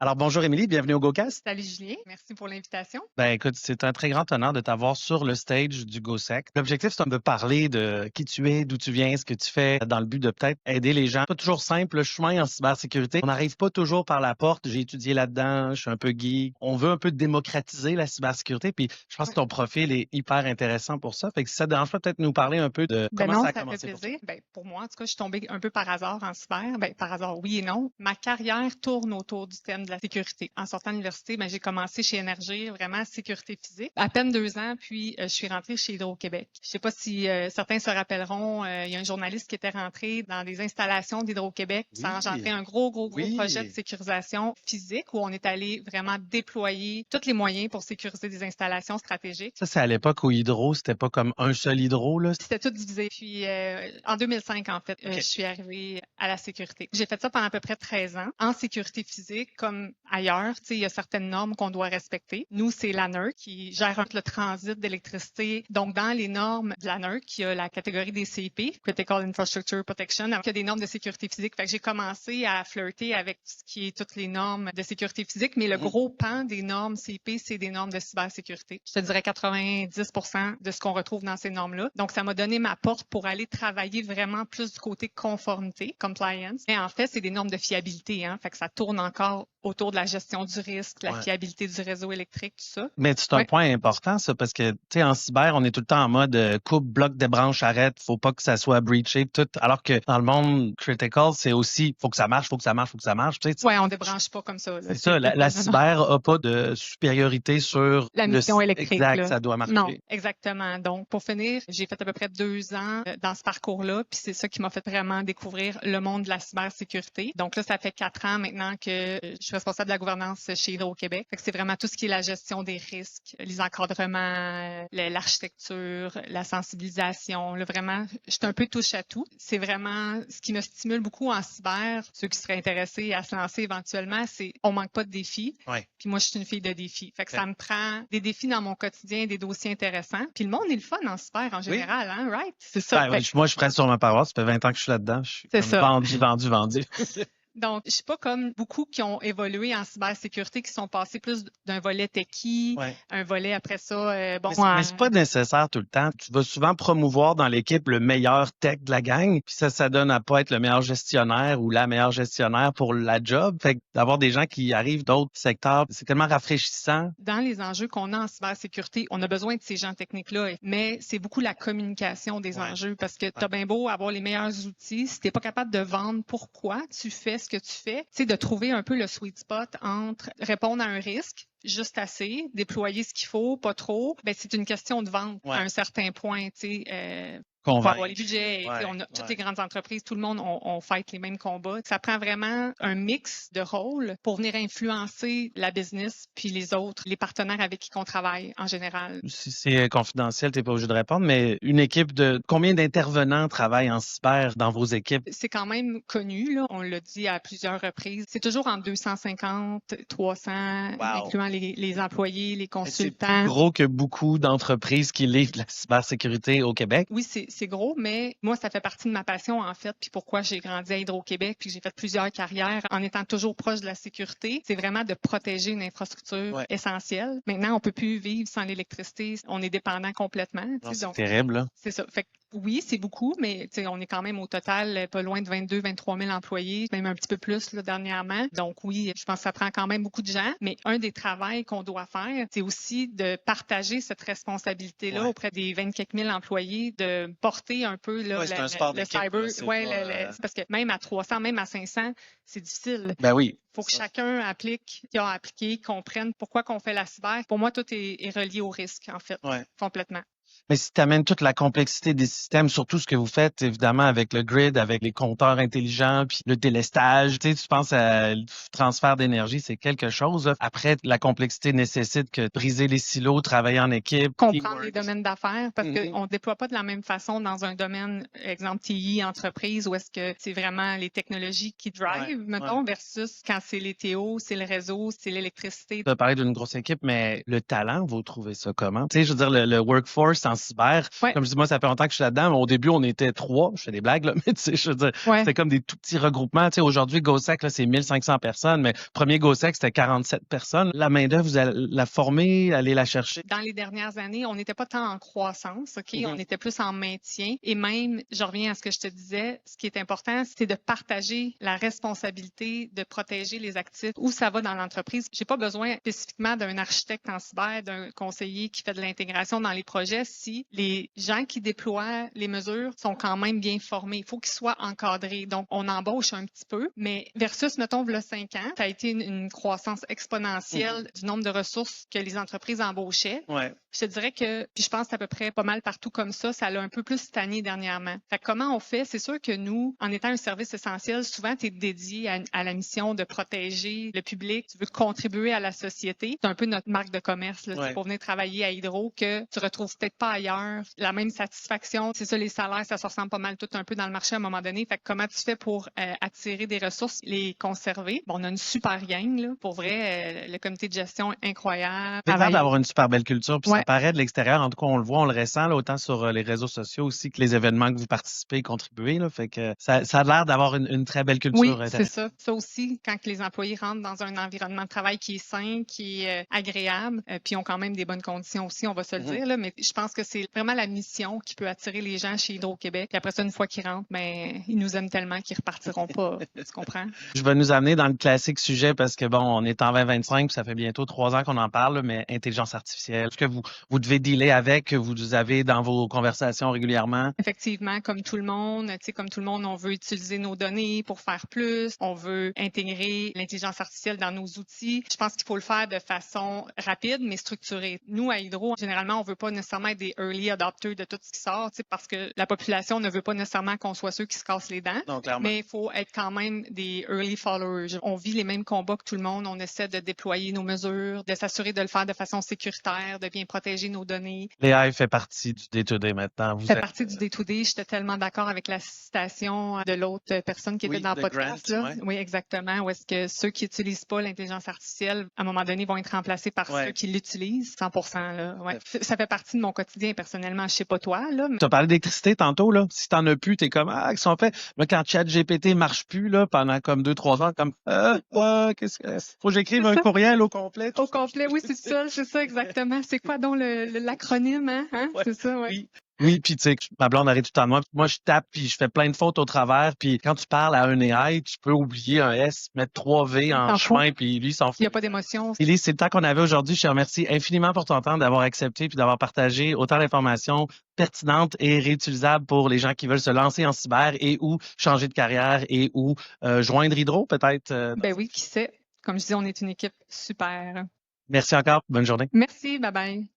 Alors, bonjour Émilie, bienvenue au GoCast. Salut Julien, merci pour l'invitation. Ben écoute, c'est un très grand honneur de t'avoir sur le stage du GoSec. L'objectif, c'est de parler de qui tu es, d'où tu viens, ce que tu fais, dans le but de peut-être aider les gens. Pas toujours simple, le chemin en cybersécurité. On n'arrive pas toujours par la porte. J'ai étudié là-dedans, je suis un peu geek. On veut un peu démocratiser la cybersécurité, puis je pense Ouais. que ton profil est hyper intéressant pour ça. Fait que si ça te dérange pas, peut-être nous parler un peu de comment Non, ça a ça fait commencé pour toi. plaisir. Pour moi, en tout cas, je suis tombée un peu par hasard en cyber. Par hasard, oui et non. Ma carrière tourne autour du thème de la sécurité. En sortant de l'université, j'ai commencé chez Énergie, vraiment sécurité physique. À peine 2 ans, puis je suis rentrée chez Hydro-Québec. Je sais pas si certains se rappelleront, il y a un journaliste qui était rentré dans des installations d'Hydro-Québec. Ça a engendré un gros projet de Oui. sécurisation physique où on est allé vraiment déployer tous les moyens pour sécuriser des installations stratégiques. Ça, c'est à l'époque où Hydro, c'était pas comme un seul Hydro, là. C'était tout divisé. Puis en 2005, en fait, je suis arrivée à la sécurité. J'ai fait ça pendant à peu près 13 ans. En sécurité physique, comme ailleurs, il y a certaines normes qu'on doit respecter. Nous, c'est l'ANERC qui gère le transit d'électricité. Donc, dans les normes de l'ANERC, il y a la catégorie des CIP, Critical Infrastructure Protection, il y a des normes de sécurité physique. Fait que j'ai commencé à flirter avec tout ce qui est toutes les normes de sécurité physique, mais le gros pan des normes CIP, c'est des normes de cybersécurité. Je te dirais 90% de ce qu'on retrouve dans ces normes-là. Donc, ça m'a donné ma porte pour aller travailler vraiment plus du côté conformité, compliance. Et en fait, c'est des normes de fiabilité, hein. Fait que ça tourne encore autour de la gestion du risque, la fiabilité du réseau électrique, tout ça. Mais c'est un point important, ça, parce que, tu sais, en cyber, on est tout le temps en mode coupe, bloc, débranche, arrête, faut pas que ça soit breaché, tout. Alors que dans le monde critical, c'est aussi, faut que ça marche, faut que ça marche, faut que ça marche. Tu sais, on débranche pas comme ça. Là. c'est ça, la cyber a pas de supériorité sur la mission électrique. Exact, là. ça doit marcher. Non, exactement. Donc, pour finir, j'ai fait à peu près 2 ans dans ce parcours-là, puis c'est ça qui m'a fait vraiment découvrir le monde de la cybersécurité. Donc là, ça fait 4 ans maintenant que je suis responsable de la gouvernance chez Hydro-Québec. Fait que c'est vraiment tout ce qui est la gestion des risques, les encadrements, l'architecture, la sensibilisation. Là, vraiment, je suis un peu touche à tout. C'est vraiment ce qui me stimule beaucoup en cyber. Ceux qui seraient intéressés à se lancer éventuellement, c'est on manque pas de défis. Ouais. Puis moi, je suis une fille de défis. Fait que ça me prend des défis dans mon quotidien, des dossiers intéressants. Puis le monde est le fun en cyber en général, hein, right? C'est ça. Moi, je prends sur ma parole. Ça fait 20 ans que je suis là-dedans. Je suis vendu. Donc, je suis pas comme beaucoup qui ont évolué en cybersécurité, qui sont passés plus d'un volet techie, un volet après ça, Mais c'est pas nécessaire tout le temps. Tu vas souvent promouvoir dans l'équipe le meilleur tech de la gang, puis ça donne à pas être le meilleur gestionnaire ou la meilleure gestionnaire pour la job. Fait que d'avoir des gens qui arrivent d'autres secteurs, c'est tellement rafraîchissant. Dans les enjeux qu'on a en cybersécurité, on a besoin de ces gens techniques-là, mais c'est beaucoup la communication des enjeux parce que t'as bien beau avoir les meilleurs outils, si t'es pas capable de vendre pourquoi tu fais ce que tu fais, c'est de trouver un peu le sweet spot entre répondre à un risque, juste assez, déployer ce qu'il faut, pas trop, c'est une question de vente à un certain point, tu sais. Pour avoir les budgets, toutes les grandes entreprises, tout le monde, on fight les mêmes combats. Ça prend vraiment un mix de rôles pour venir influencer la business puis les autres, les partenaires avec qui on travaille en général. Si c'est confidentiel, t'es pas obligé de répondre, mais une équipe de combien d'intervenants travaillent en cyber dans vos équipes? C'est quand même connu, là. On l'a dit à plusieurs reprises. C'est toujours entre 250, 300, incluant les employés, les consultants. C'est plus gros que beaucoup d'entreprises qui livrent de la cybersécurité au Québec. Oui, c'est gros, mais moi, ça fait partie de ma passion, en fait, puis pourquoi j'ai grandi à Hydro-Québec, puis j'ai fait plusieurs carrières en étant toujours proche de la sécurité. C'est vraiment de protéger une infrastructure essentielle. Maintenant, on peut plus vivre sans l'électricité. On est dépendant complètement. C'est terrible, là. C'est ça. Fait que oui, c'est beaucoup, mais on est quand même au total pas loin de 22-23 000 employés, même un petit peu plus là, dernièrement. Donc oui, je pense que ça prend quand même beaucoup de gens, mais un des travaux qu'on doit faire, c'est aussi de partager cette responsabilité-là auprès des 24 000 employés, de porter un peu là, c'est un sport le cyber. Là, parce que même à 300, même à 500, c'est difficile. Ben oui. Faut que chacun applique, qui a appliqué, comprenne pourquoi qu'on fait la cyber. Pour moi, tout est relié au risque, en fait, complètement. Mais si tu amènes toute la complexité des systèmes, surtout ce que vous faites, évidemment, avec le grid, avec les compteurs intelligents, puis le délestage, tu penses à le transfert d'énergie, c'est quelque chose. Là. Après, la complexité nécessite que briser les silos, travailler en équipe. Comprendre les domaines d'affaires, parce qu'on ne déploie pas de la même façon dans un domaine, exemple TI, entreprise, où est-ce que c'est vraiment les technologies qui drive, mettons, versus quand c'est les TO, c'est le réseau, c'est l'électricité. Tu as parlé d'une grosse équipe, mais le talent, vous trouvez ça comment? Tu sais, je veux dire, le workforce en cyber. Ouais. Comme je dis, moi, ça fait longtemps que je suis là-dedans. Mais au début, on était 3. Je fais des blagues, là, mais tu sais, je veux dire, c'était comme des tout petits regroupements. Tu sais, aujourd'hui, GoSec, là, c'est 1500 personnes, mais premier GoSec, c'était 47 personnes. La main-d'œuvre, vous allez la former, aller la chercher. Dans les dernières années, on n'était pas tant en croissance, OK? On était plus en maintien. Et même, je reviens à ce que je te disais, ce qui est important, c'est de partager la responsabilité de protéger les actifs où ça va dans l'entreprise. J'ai pas besoin spécifiquement d'un architecte en cyber, d'un conseiller qui fait de l'intégration dans les projets si les gens qui déploient les mesures sont quand même bien formés. Il faut qu'ils soient encadrés. Donc, on embauche un petit peu, mais versus, mettons, il y a 5 ans, ça a été une croissance exponentielle du nombre de ressources que les entreprises embauchaient. Ouais. Je te dirais que, puis je pense que c'est à peu près pas mal partout comme ça l'a un peu plus stagné dernièrement. Fait que comment on fait? C'est sûr que nous, en étant un service essentiel, souvent, tu es dédié à la mission de protéger le public. Tu veux contribuer à la société. C'est un peu notre marque de commerce. Là. C'est pour venir travailler à Hydro que tu retrouves peut-être pas ailleurs la même satisfaction. C'est ça, les salaires, ça se ressemble pas mal tout un peu dans le marché à un moment donné. Fait que comment tu fais pour attirer des ressources, les conserver? Bon, on a une super gang, là. Pour vrai, le comité de gestion incroyable. C'est clair d'avoir une super belle culture, puis ça Ouais. paraît de l'extérieur. En tout cas, on le voit, on le ressent, là, autant sur les réseaux sociaux aussi que les événements que vous participez et contribuez. Là, fait que ça a l'air d'avoir une très belle culture. Oui, c'est ça. Ça aussi, quand les employés rentrent dans un environnement de travail qui est sain, qui est agréable, puis ont quand même des bonnes conditions aussi, on va se le dire. Là, mais je pense que c'est vraiment la mission qui peut attirer les gens chez Hydro-Québec. Puis après ça, une fois qu'ils rentrent, ben, ils nous aiment tellement qu'ils repartiront pas. Tu comprends? Je vais nous amener dans le classique sujet parce que, bon, on est en 2025, puis ça fait bientôt 3 ans qu'on en parle, là, mais intelligence artificielle, est-ce que vous devez dealer avec, que vous avez dans vos conversations régulièrement? Effectivement, comme tout le monde, tu sais, comme tout le monde, on veut utiliser nos données pour faire plus, on veut intégrer l'intelligence artificielle dans nos outils. Je pense qu'il faut le faire de façon rapide, mais structurée. Nous, à Hydro, généralement, on veut pas nécessairement être des early adopters de tout ce qui sort, tu sais, parce que la population ne veut pas nécessairement qu'on soit ceux qui se cassent les dents. Non, clairement. Mais il faut être quand même des early followers. On vit les mêmes combats que tout le monde. On essaie de déployer nos mesures, de s'assurer de le faire de façon sécuritaire, de bien protéger nos données. L'AI fait partie du day-to-day maintenant. Fait partie du day-to-day. J'étais tellement d'accord avec la citation de l'autre personne qui était dans le podcast. Grant, là. Oui, exactement. Où est-ce que ceux qui n'utilisent pas l'intelligence artificielle, à un moment donné, vont être remplacés par ceux qui l'utilisent, 100%. Là. Ouais. Ça fait partie de mon quotidien, personnellement. Je sais pas toi. Là, mais... Tu as parlé d'électricité tantôt. Là. Si tu n'en as plus, tu es comme, ah, qu'est-ce qu'on fait? Mais quand ChatGPT marche plus là, pendant comme 2-3 heures, comme, qu'est-ce que... Faut que j'écrive un courriel au complet. Au complet, oui, c'est ça, exactement. C'est quoi donc l'acronyme, hein? Ouais. C'est ça, oui. Oui, puis tu sais, ma blonde arrive tout le temps de moi. Moi, je tape, puis je fais plein de fautes au travers. Puis quand tu parles à un AI, tu peux oublier un S, mettre 3 V en chemin, puis lui, il s'en fout. Il n'y a pas d'émotion. Élise, c'est le temps qu'on avait aujourd'hui. Je te remercie infiniment pour ton temps, d'avoir accepté puis d'avoir partagé autant d'informations pertinentes et réutilisables pour les gens qui veulent se lancer en cyber et ou changer de carrière et ou joindre Hydro, peut-être. Ben oui, qui sait. Comme je dis, on est une équipe super. Merci encore. Bonne journée. Merci. Bye bye.